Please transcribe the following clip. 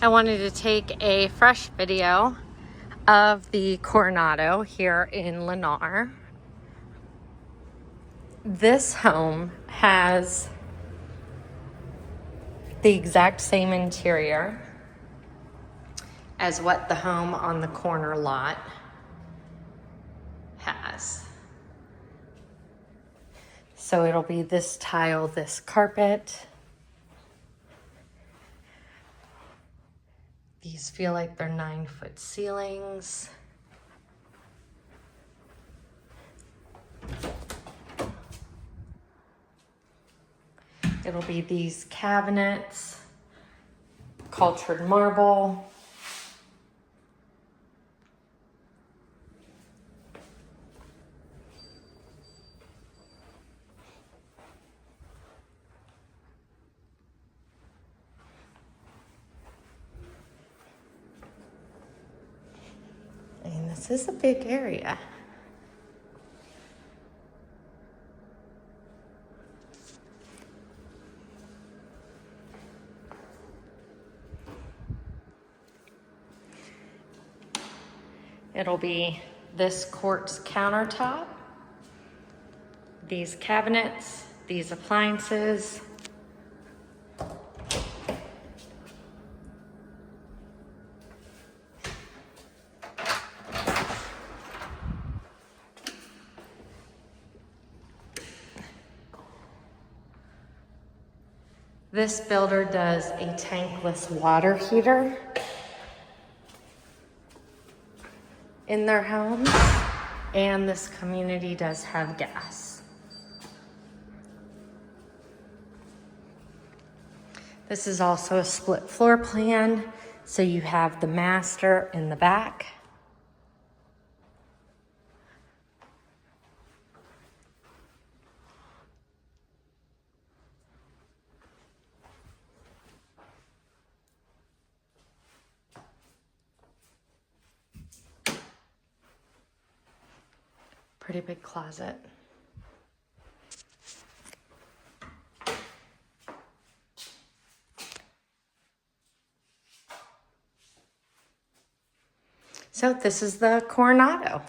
I wanted to take a fresh video of the Coronado here in Lennar. This home has the exact same interior as what the home on the corner lot has. So it'll be this tile, this carpet. These feel like they're 9-foot ceilings. It'll be these cabinets, cultured marble. And this is a big area. It'll be this quartz countertop, these cabinets, these appliances. This builder does a tankless water heater in their homes, and this community does have gas. This is also a split floor plan, so you have the master in the back. Pretty big closet. So this is the Coronado.